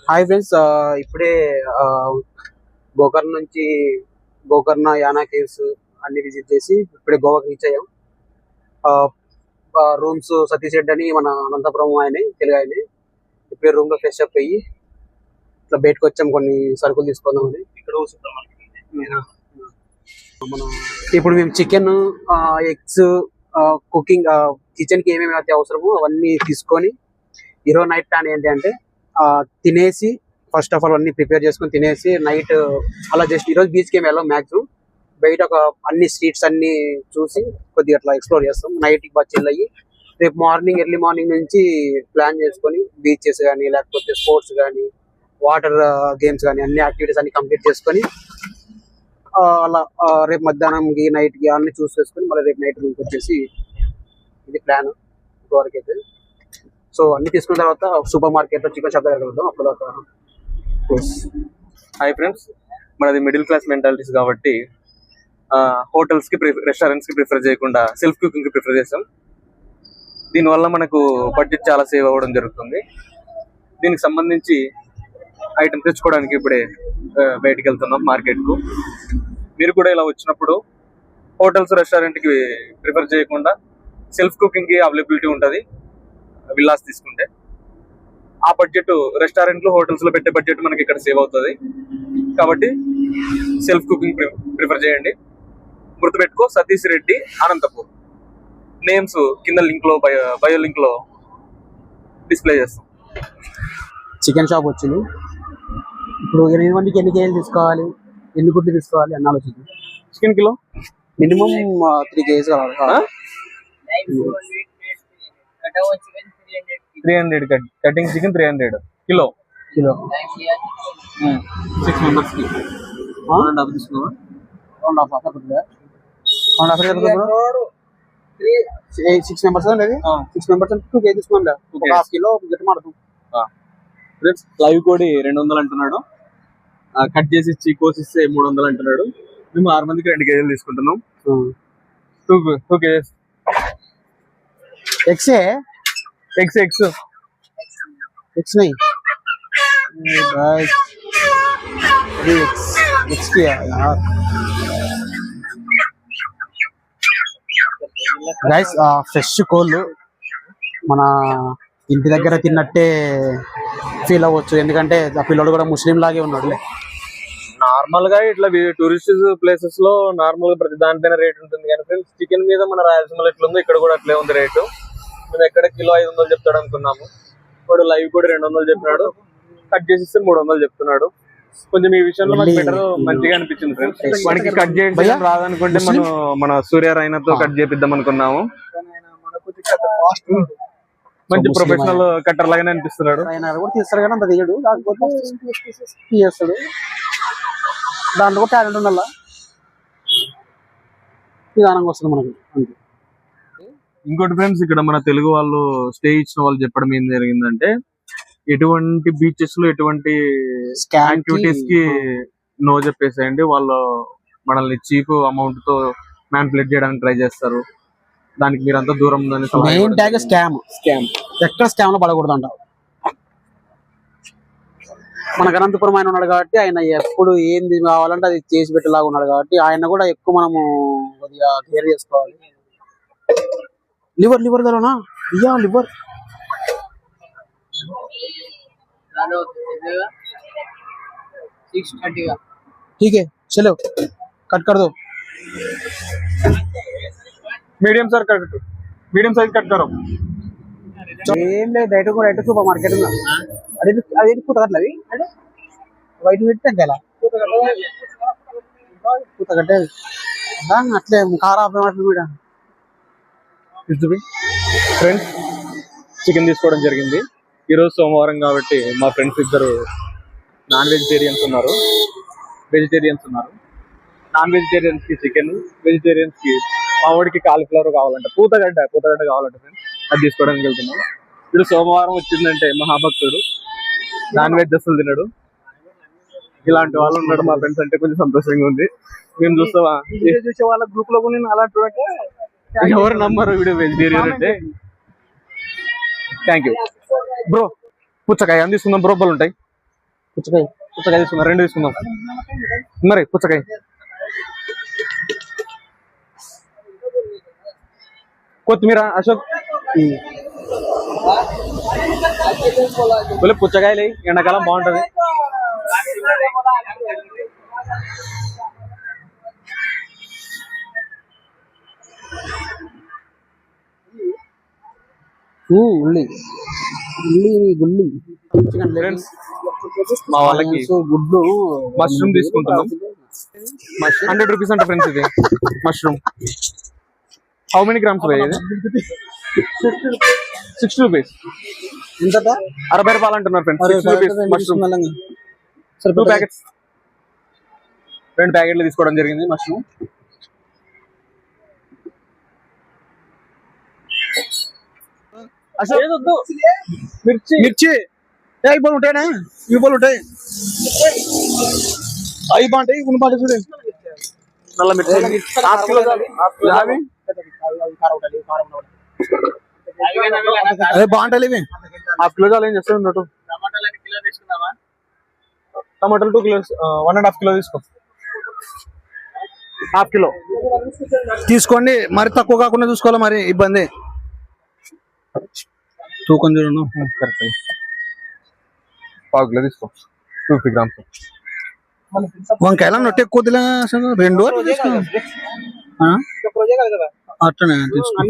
Hi friends, ఇప్పుడే గోకర్ణ నుంచి Gokarna Yana caves అన్ని విజిట్ చేసి ఇప్పుడే గోవాకి రీచ్ అయ్యాం. రూమ్స్ సతీష్ రెడ్డి అని మన అనంతపురం ఆయన తెలుగు ఆయన ఇప్పుడే రూమ్ లో ఫ్రెష్ అప్ అయ్యి ఇట్లా బయటకు వచ్చాం కొన్ని సరుకులు తీసుకుందామని. ఇక్కడ మన ఇప్పుడు మేము చికెన్, ఎగ్స్, కుకింగ్, కిచెన్ కి ఏమేమి అయితే అవసరమో అవన్నీ తీసుకొని ఈరోజు నైట్ ప్లాన్ ఏంటి అంటే తినేసి ఫస్ట్ ఆఫ్ ఆల్ అన్ని ప్రిపేర్ చేసుకొని తినేసి నైట్ అలా జస్ట్ ఈరోజు బీచ్ కి వెళ్ళాం. మ్యాక్సిమం బయట ఒక అన్ని స్ట్రీట్స్ అన్ని చూసి కొద్దిగా అట్లా ఎక్స్ప్లోర్ చేస్తాం. నైట్ కి బాగా చిల్ అయ్యి రేపు మార్నింగ్ ఎర్లీ మార్నింగ్ నుంచి ప్లాన్ చేసుకొని బీచెస్ కానీ లేకపోతే స్పోర్ట్స్ కానీ వాటర్ గేమ్స్ కానీ అన్ని యాక్టివిటీస్ అన్ని కంప్లీట్ చేసుకొని అలా రేపు మధ్యాహ్నంకి నైట్ కి అన్ని చూస్ చేసుకొని మళ్ళీ రేపు నైట్ రూమ్కి వచ్చేసి ఇది ప్లాన్ ఇంతవరకు అయితే. సో అన్ని తీసుకున్న తర్వాత సూపర్ మార్కెట్ లో చికెన్ షాప్ దగ్గర వెళ్దాం. అప్పుడు హాయ్ ఫ్రెండ్స్, మనది మిడిల్ క్లాస్ మెంటాలిటీస్ కాబట్టి హోటల్స్ కి రెస్టారెంట్స్ కి ప్రిఫర్ చేయకుండా సెల్ఫ్ కుకింగ్ కి ప్రిఫర్ చేస్తాం. దీనివల్ల మనకు బడ్జెట్ చాలా సేవ్ అవ్వడం జరుగుతుంది. దీనికి సంబంధించి ఐటమ్ తెచ్చుకోవడానికి ఇప్పుడే బయటికి వెళ్తున్నాం మార్కెట్ కు. మీరు కూడా ఇలా వచ్చినప్పుడు హోటల్స్ రెస్టారెంట్ కి ప్రిఫర్ చేయకుండా సెల్ఫ్ కుకింగ్ కి అవైలబిలిటీ ఉంటుంది. విల్లాస్ తీసుకుంటే ఆ బడ్జెట్ రెస్టారెంట్ లో హోటల్స్ లో పెట్టే బడ్జెట్ మనకి ఇక్కడ సేవ్ అవుతుంది. కాబట్టి సెల్ఫ్ కుకింగ్ ప్రిఫర్ చేయండి. గుర్తుపెట్టుకో, సతీష్ రెడ్డి, అనంతపూర్. నేమ్స్ కింద లింక్ లో బయో లింక్ లో డిస్ప్లే చేస్తాం. చికెన్ షాప్ వచ్చింది. ఇప్పుడు 8 మందికి ఎన్ని కేజీలు తీసుకోవాలి, ఎన్ని గుడ్లు తీసుకోవాలి అని ఆలోచించి చికెన్ కిలో మినిమం 3 కేజీస్ కావాలి. 300 కటింగ్ చికెన్ 300 కిలో. 6 మెంబర్స్ కి 1.5 తీసుకోవాలి. 6 మెంబర్స్ లేదు, 6 మెంబర్స్ 2 కేజీ తీసుకోండి. 1/2 కిలో గట్టి మాడతాం. లైవ్ కోడి 200 అంటున్నాడు, కట్ చేసి ఇచ్చి కోసిస్తే 300 అంటున్నాడు. మేము 6 మందికి 2 కేజీలు తీసుకుంటున్నాం. 2 కేజీస్ ఎగ్స్ नहीं एग्स किया यार గైస్. ఫ్రెష్ కోళ్ళు మన ఇంటి దగ్గర తిన్నట్టే ఫీల్ అవ్వచ్చు, ఎందుకంటే ఆ పిల్లోడు కూడా ముస్లిం లాగే ఉన్నాడు. నార్మల్ గా ఇట్లా టూరిస్ట్ ప్లేసెస్ లో నార్మల్ గా ప్రతి దానిపైన రేట్ ఉంటుంది. కానీ ఫ్రెండ్స్, చికెన్ మీద మన రాయలసీమలో ఎట్లుందో ఇక్కడ కూడా అట్లే ఉంది రేటు. మేము ఎక్కడ కిలో 500 చెప్తాడు అనుకున్నాము, ఇప్పుడు లైవ్ కూడా 200 చెప్పినాడు, కట్ చేసి ఇస్తే 300 చెప్తున్నాడు. కొంచెం ఈ విషయంలో నాకు బెటర్ మంచిగా అనిపించింది ఫ్రెండ్స్. మనకి కట్ చేయడం రాదనుకుంటే మన సూర్య రైనాతో కట్ చేపిద్దాం అనుకున్నాము. మంచి ప్రొఫెషనల్ కట్టర్ లాగానే అనిపిస్తున్నాడు. తీస్తాడు కానీ అంత దిగడు, కాకపోతే తీస్తాడు. దాంట్లో కూడా టాలెంట్ ఉండాల, నిదానంగా వస్తుంది మనకి అంతే. ఇంకోటి ఫ్రెండ్స్, ఇక్కడ మన తెలుగు వాళ్ళు స్టే ఇచ్చిన వాళ్ళు చెప్పడం ఏం జరిగిందంటే, ఎటువంటి బీచెస్ లో ఎటువంటి యాక్టివిటీస్ కి నో చెప్పేసేయండి, వాళ్ళు మనల్ని చీప్ అమౌంట్ తో మ్యానిపులేట్ చేయడానికి ట్రై చేస్తారు. దానికి మీరంతా దూరం ఎక్కడ స్కామ్ లో పడకూడదు అంట. మనకు అనంతపురం ఆయన ఉన్నాడు కాబట్టి ఆయన ఎప్పుడు ఏంది కావాలంటే అది చేసి పెట్టేలాగా ఉన్నాడు కాబట్టి ఆయన కూడా ఎక్కువ మనము కొద్దిగా కేర్ చేసుకోవాలి. लिवर दरोना भैया, लिवर ठीक है, चलो कट कर दो. Medium sir cut, medium size cut करो. ఏం లేదు, డైరెక్ట్ సూపర్ మార్కెట్ ఉందా అది పూతగట్లవి వైట్ పెట్టి తగ్గాల పూతగట్టే అట్లే కారా కూడా. ఫ్రెండ్స్, చికెన్ తీసుకోవడం జరిగింది. ఈరోజు సోమవారం కాబట్టి మా ఫ్రెండ్స్ ఇద్దరు నాన్ వెజిటేరియన్స్ ఉన్నారు, నాన్ వెజిటేరియన్స్ కి చికెన్, వెజిటేరియన్స్ కి మా వాడికి కాలీఫ్లవర్ కావాలంట, పూతగడ్డ కావాలంట ఫ్రెండ్స్. అది తీసుకోవడానికి వెళ్తున్నాం. ఇప్పుడు సోమవారం వచ్చిందంటే మహాభక్తుడు, నాన్ వెజ్ అసలు తినడు. ఇలాంటి వాళ్ళు ఉన్నాడు మా ఫ్రెండ్స్ అంటే కొంచెం సంతోషంగా ఉంది. మేము చూస్తావా చూసే వాళ్ళ గ్రూప్ లో కూడా అలాంటి ఎవరు నమ్మరు వీడియో వెజిటేరియన్ అంటే. Thank you bro. పుచ్చకాయ అని తీసుకుందాం, బ్రోబ్బలు ఉంటాయి. పుచ్చకాయ పుచ్చకాయ తీసుకుందాం, 2 తీసుకుందాం. మరి పుచ్చకాయ కొత్తిమీర అశోక్ పుచ్చకాయలు ఎండాకాలం బాగుంటది. ఉల్లి గుల్లి ఫ్రెండ్స్ మా వాళ్ళకి గుడ్లు మష్రూమ్ తీసుకుంటున్నాం. 100 రూపీస్ అంట ఫ్రెండ్స్ ఇది మష్రూమ్. హౌ మెనీ గ్రామ్స్ ఇది? 60 రూపీస్. ఎంత? 60 రూపాయలు అంటున్నారు ఫ్రెండ్స్. 60 rupees mushroom. 2 ప్యాకెట్స్, 2 ప్యాకెట్లు తీసుకోవడం జరిగింది మష్రూమ్. మిర్చి అవి బాగా ఉంటాయినా? ఇవి బాగా ఉంటాయి, అవి బాగుంటాయి. కొన్ని బాగా చూడండి. నల్ల మిర్చి అదే బాగుంటాయి. ఇవి ½ కిలో చాలు. ఏం చేస్తాడు? టమాటాలు 2 కిలోస్, 1.5 కిలో తీసుకో. ½ కిలో తీసుకోండి. మరి తక్కువ కాకుండా చూసుకోవాలి, మరి ఇబ్బంది. తూకం చూడండి. కరెక్ట్. 1/4 కిలో తీసుకో, 50 గ్రామ్స్. వంకాయలు నొట్టి ఎక్కువ వద్దులే అసలు. 2 అట్లనే తీసుకో.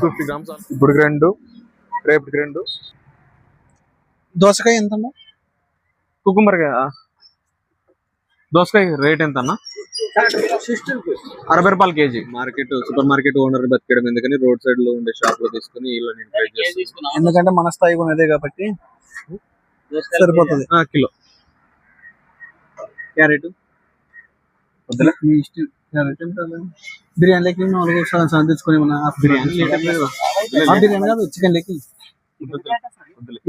50 గ్రామ్స్ ఇప్పుడు 2, రేపటికి 2. దోసకాయ ఎంత? కుకుంబర్ దోసకాయ రేట్ ఎంత అన్న? 60 రూపాయలు KG. Market, super market owner బతికడం ఎందుకని రోడ్ సైడ్ లో ఉండే షాప్ లో తీసుకుని వీళ్ళని ట్రై చేస్తాను. ఎందుకంటే మన స్థాయి ఉన్నదే కాబట్టి సరిపోతుంది. కిలో క్యారెట్ మీ ఇష్టం. బిర్యానీలోకి 4 సగం తెచ్చుకొని బిర్యానీ కాదు, చికెన్ లెక్కి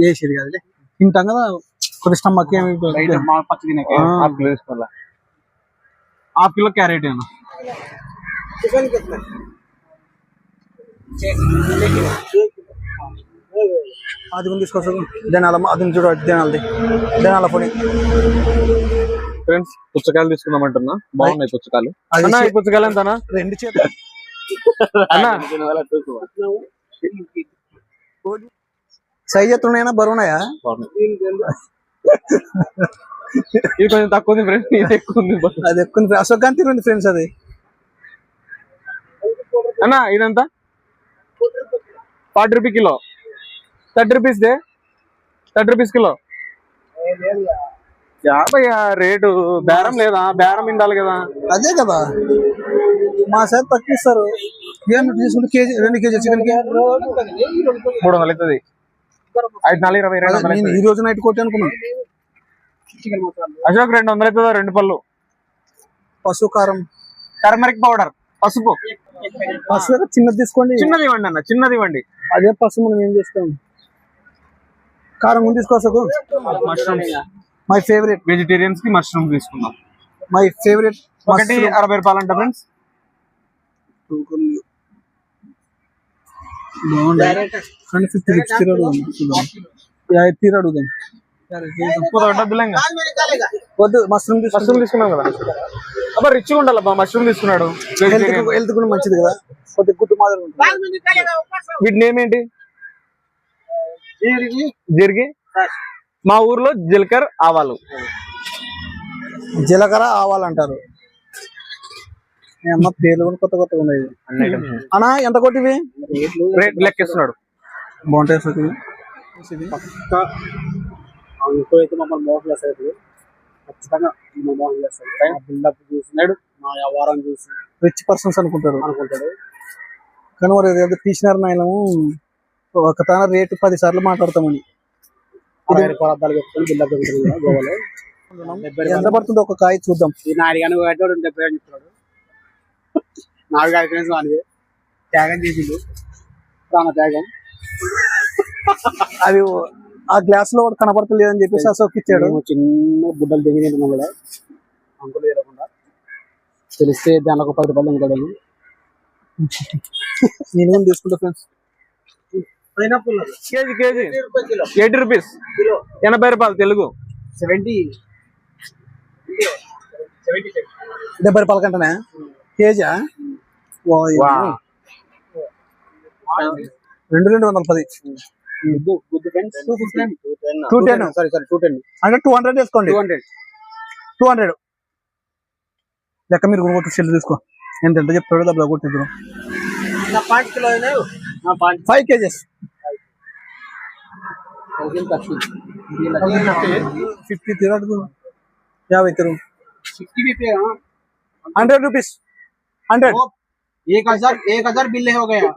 వేసేది కాదులే. తింటాం కదా కొద్ది స్టమక్. ½ కిలో క్యారెట్ ఏమన్నా అది కూడా తీసుకోవచ్చు. అది చూడ జనాల పొడి. ఫ్రెండ్స్ పుచ్చకాయలు తీసుకుందామంటున్నా. బాగున్నాయి పుచ్చకాయలు. అన్నా ఈ పుచ్చకాయలు ఎంతనా? 2 చేతులు అన్నా సైజ్ ఎత్తున్నాయా? బరువున్నాయా? ఇది కొంచెం తక్కువ ఉంది ఫ్రెండ్స్, ఇది ఎక్కువ ఉంది. అది ఎక్కువ అశోకాంతి ఉంది ఫ్రెండ్స్. అది అన్నా ఇదంతా 40 rupee kilo. 30 rupees they, 30 rupees kilo. 50 rate. బేరం లేదా? బేరం ఉండాలి కదా. అదే కదా, మా సైడ్ తక్కువ ఇస్తారు. తీసుకుంటే కేజీ 2 కేజీ చికెన్ కి 300 అవుతుంది. 5, 4, 20. ఈ రోజు నైట్ కొట్టి అనుకున్నాను. అశోక్ 200 అవుతుందా? 2 పళ్ళు. పసుపు, కారం, టర్మరిక్ పౌడర్, పసుపు. పసుపు చిన్నది తీసుకోండి. చిన్నది ఇవ్వండి అన్న, చిన్నది ఇవ్వండి. అదే పసుపు మనం ఏం చేస్తాం. కారం ముందు తీసుకోవచ్చు. Mushrooms my favourite. వెజిటేరియన్స్ కి మష్రూమ్ తీసుకుందాం. My favourite. ఒకటి 60 రూపాయలు అంట ఫ్రెండ్స్. వద్దు, మష్రూమ్ తీసుకున్నాం కదా. అబ్బా రిచ్ గా ఉండాలబ్బా. మష్రూమ్ తీసుకున్నాడు. హెల్త్ కూడా మంచిది కదా, కొద్దిగా గుడ్డు మాదిరి ఉంటుంది. వీటి నేమ్ ఏంటి? జిర్గి. మా ఊర్లో జీలకర్ర ఆవాలు. జీలకర్ర ఆవాలు అంటారు. అమ్మ పేర్లు కూడా కొత్త కొత్తగా ఉన్నాయి. అన్నా ఎంత కొట్టివి? రేట్ లెక్కిస్తున్నాడు. బాగుంటాయి. అయితే మమ్మల్ని మోసం చేస్తారు. ఖచ్చితంగా మోసం చేస్తారు. బిల్డప్ చూసినాడు, మా వ్యవహారం చూసి రిచ్ పర్సన్స్ అనుకుంటాడు. కానీ మరి ఏదో తీసినారు నాయన. ఒక తన రేటు 10 సార్లు మాట్లాడతామని. గోవాలో ఎంత పడుతుంది ఒక కాయ చూద్దాం. ఈ 4 కానీ 70 చెప్తున్నాడు. 4 కాయ ఫ్రెండ్స్ వానికి త్యాగం చేసిండు, ప్రాణ త్యాగం. అది ఆ గ్లాస్ లో కనపడతలేదు అని చెప్పేసి అశోక్ ఇచ్చాడు. చిన్న బుడ్డలు దిగి తింటున్నాం కూడా అంకులు వేయకుండా. తెలిస్తే దానికి 10 రూపాయలు ఇంకా నేను తీసుకుంటా ఫ్రెండ్స్. కేజీ కేజీ 80 రూపీస్ 80 రూపాయలు తెలుగు 70 70 రూపాయల కంటనే కేజా? రెండు 210 210 అంటే 200 వేసుకోండి. 200 లెక్క మీరు కొనుక్కొట్టు సెల్ తీసుకో. ఎంత చెప్తాడో డబ్బులు కొట్టిద్దాం. 5 kgs 50 తిరగదు 50 తిరుగు 100 rupees 100 1000 बिल हो गया।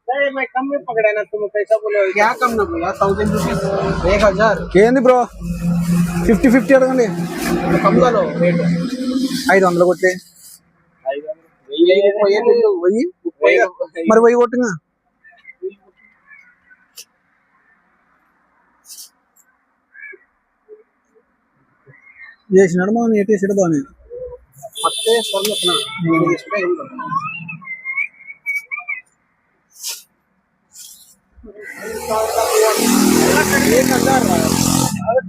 नहीं मैं कम में पकड़ा ना, तुम पैसा बोलो क्या कम ना बोला 1000 रुपीस 1000 ఏంది బ్రో 50 అడగండి. कम लो रेट 500 కొట్టి 1000 మరి 1000 కొట్టుగా. చేసినాడు మనం ఏటేసాడు బాగానే. ಮತ್ತೆ ಸ್ವಲ್ಪ ಎಷ್ಟು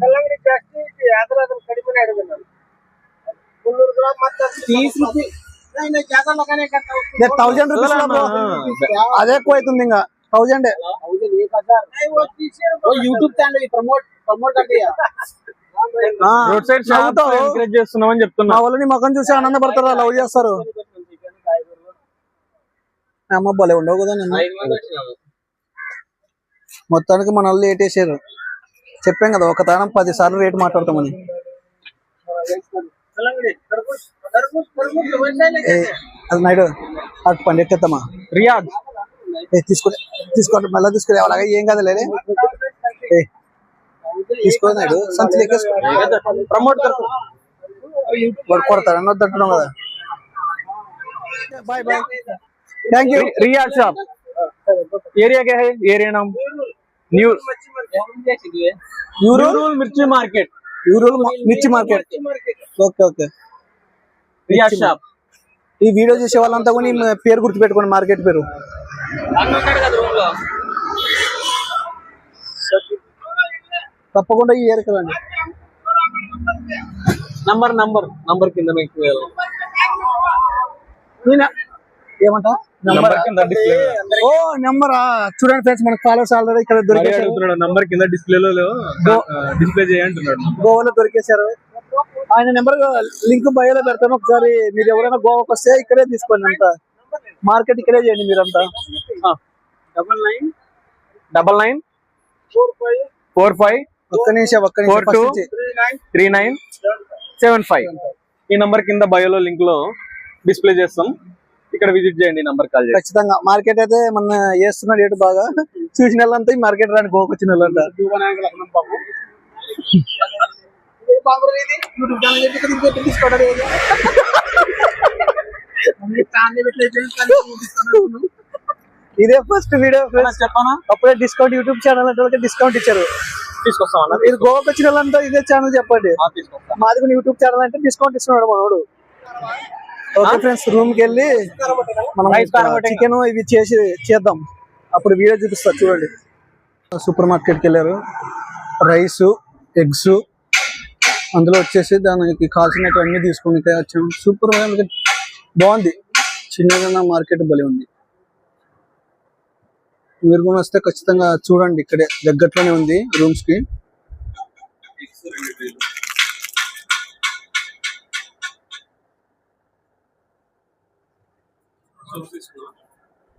ಕಲ್ಲಂಗಡಿ ಜಾಸ್ತಿ ಆದ್ರೆ ಅದನ್ನ ಕಡಿಮೆ ಹಿಡಿದ 300 ಗ್ರಾಮ್ ಮತ್ತೆ 30 ರೂಪಾಯಿ ज्यादा लगाने का 1000 rupees అదే ఎక్కువ అవుతుంది. ఇంకా 1000 यूट्यूब चैनल प्रमोट कर दिया। రోడ్ సైడ్ షాప్ ఎంకరేజ్ చేస్తున్నామని చెప్తున్నా. మా వాళ్ళని ముఖం చూసి ఆనందపడతారు, లవ్ చేస్తారు. అమ్మ భలే ఉండవు కదా. నేను మొత్తానికి మన వాళ్ళు ఏటేసారు. చెప్పాం కదా ఒక తానం 10 సార్లు రేటు మాట్లాడతామని. అది నైట్ అటు పండి ఎక్కేద్దామా? రియాజ్ తీసుకోండి మళ్ళీ తీసుకుని అలాగే ఏం కదా లేదే తీసుకోనాడు సంచి లెక్కేసుకో. ప్రమోట్ కొడతాడు అన్న వద్దంటున్నాం కదా. Bye bye thank you. Riyaz shop area क्या है? एरिया नाम न्यू न्यूरूल मिर्ची मार्केट। యూరోల్ మిర్చి మార్కెట్. ఓకే ఓకే रियाज शॉप. ఈ వీడియో చూసే వాళ్ళంతా కూడా ఈ పేరు గుర్తు పెట్టుకోండి, మార్కెట్ పేరు. తప్పకుండా ఈ ఏరియాకి రండి. నంబర్ కింద మీకు ఏమంటా నంబర్ కింద డిస్ప్లే. ఓ నెంబరా చూడండి ఫ్రెండ్స్, మనకు ఫాలోవర్స్ ఆల్రెడీ ఇక్కడ దొరికేసారు. నంబర్ కింద డిస్ప్లేలో డిస్ప్లే చేయంటున్నాడు. గోవాలో దొరికేశారు. ఆయన నెంబర్ లింక్ బయోలో పెడతాను. ఒకసారి మీరు ఎవరైనా గోవాకి వస్తే ఇక్కడే తీసుకోండి. అంతా మార్కెట్ ఇక్కడే చేయండి మీరంతా. 999945 ఒక్క నిమిషం 3975 ఈ నంబర్ కింద బయోలో లింక్ లో డిస్ప్లే చేస్తాం. ఇక్కడ విజిట్ చేయండి, నంబర్ కాల్ చేయండి. ఖచ్చితంగా మార్కెట్ అయితే మన చేస్తున్న రేటు బాగా చూసిన వాళ్ళంతా ఈ మార్కెట్ రాని గోవాకి వచ్చిన వాళ్ళంతా. ఇదే ఫస్ట్ వీడియో చెప్పానా? అప్పుడే డిస్కౌంట్ యూట్యూబ్ ఛానల్ అంటే డిస్కౌంట్ ఇచ్చారు. తీసుకొస్తామన్నా. మీరు గోవాకి వచ్చిన వాళ్ళంతా ఇదే ఛానల్ చెప్పండి. మాది కూడా యూట్యూబ్ ఛానల్ అంటే డిస్కౌంట్ ఇస్తున్నాడు మనోడు. ఓకే ఫ్రెండ్స్, రూమ్ కి వెళ్ళి మనం చికెన్ ఇవి చేద్దాం. అప్పుడు వీడియో చూపిస్తా చూడండి. సూపర్ మార్కెట్కి వెళ్ళారు. రైస్, ఎగ్స్, అందులో వచ్చేసి దానికి కావాల్సినవి అన్ని తీసుకుని వచ్చాము. సూపర్ మార్కెట్ బాగుంది, చిన్నగా మార్కెట్ భలే ఉంది. మీరు కూడా వస్తే ఖచ్చితంగా చూడండి, ఇక్కడే దగ్గరలోనే ఉంది రూమ్స్ కి.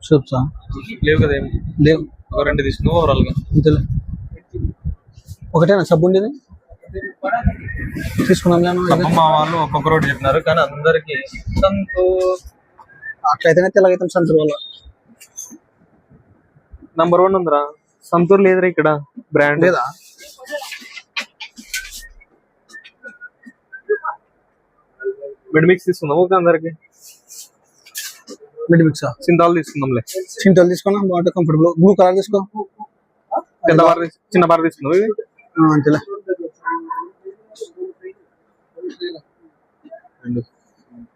సూప్సా లేవు కదా? లేవు, ఒక 2 తీసుకున్నావు ఓవరాల్ గా. అంతేలే. ఒకటేనా సబ్బు ఉండేది తీసుకున్నాం. మా వాళ్ళు ఒక్కొక్క రోడ్డు చెప్పినారు, కానీ అందరికి అట్లయితేనే తెల్లగైతే సంతూర్ వల్ల నంబర్ 1 ఉందిరా. సంతూర్ లేదురా ఇక్కడ బ్రాండ్ లేదా? మిడ్ మిక్స్ తీసుకుందాం. ఓకే, అందరికి మిడ్ మిక్సా? సింతాల్ తీసుకుందాంలే. సింతాల్ తీసుకున్నా బాగా కంఫర్టబుల్. బ్లూ కలర్ తీసుకో. పెద్ద బార్ చిన్న బార్ తీసుకుందాం. ఇవి అంతేలే.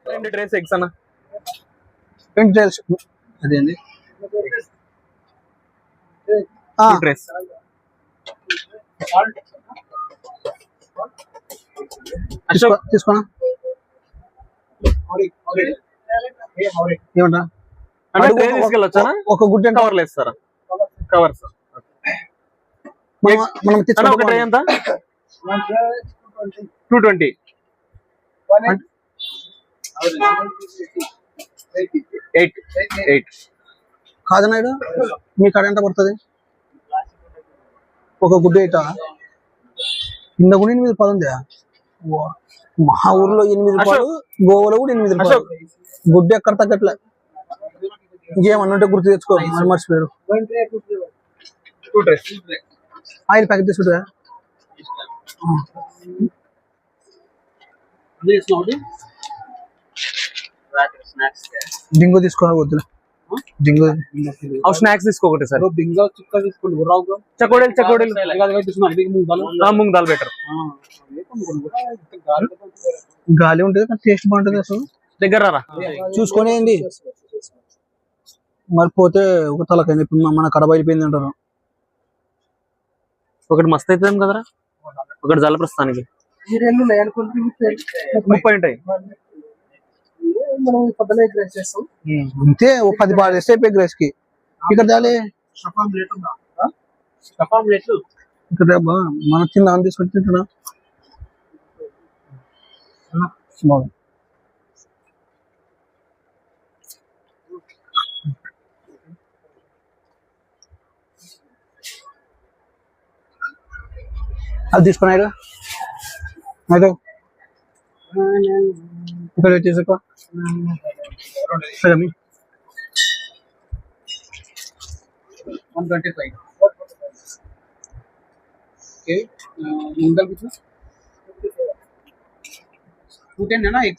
2 ట్రేస్ ఎగ్స్ అన్న. 20 ట్రేస్ అదేండి 2 trays. తీసుకోనా ఏమంటా అంటే ట్రే తీసుకెళ్ళొచ్చానా? ఒక గుడ్ అండ్ కవర్లు వేస్తారా? కవర్స్ మనం ఒక ట్రే ఎంత? 220. 8 కాదు నాయుడు, మీ కాడ ఎంత పడుతుంది? ఒక గుడ్డ ఇటా కింద కూడా 8 రూపాయలు ఉందా? మా ఊర్లో 8 రూపాయలు, గోవాలో కూడా 8 రూపాయలు. గుడ్డ ఎక్కడ తగ్గట్లే. ఇంకేమన్నుంటే గుర్తు తెచ్చుకో, మర్చిపోయారు. 2 trays. ఆయిల్ ప్యాకెట్ తీసుకుంటా. డింగో తీసుకోవాలి వద్దులే. డింగో స్నాక్స్ తీసుకోకటే సార్. బింగో చుక్క తీసుకోండి. చకోడీలు మూంగ్ దాల్ బెటర్. గాలి ఉంటుంది కానీ టేస్ట్ బాగుంటుంది. అసలు దగ్గర రా చూసుకొని ఏంటి మరి పోతే ఒక తలకైంది. ఇప్పుడు మన కడప అయిపోయింది అంటారు. ఒకటి మస్తు అవుతుంది కదరా, ఒకటి జల ప్రస్తుతానికి 30 ఉంటాయి. అంతే, ఒక 10 బాగా వేస్తే అయిపోయి గ్రేస్ కి. ఇక్కడ దాలే ఇక్కడ మన తిందా తీసుకొని తింటున్నా. అది తీసుకున్నాడు అయితే ఇక్కడ తీసుకో. సరే 125. ఓకే, ముందర కూర్చో. 210 है ना? X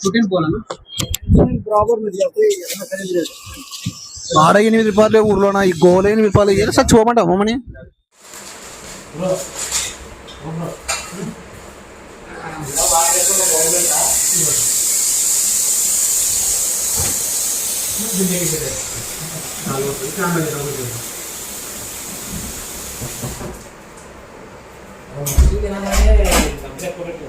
210 बोला ना बराबर में दिया कोई ఆడ 8 రూపాయలు ఊర్లోనా? ఈ గోల 8 రూపాయలు సార్ చూపమంటావు మమ్మని. అప్పుడే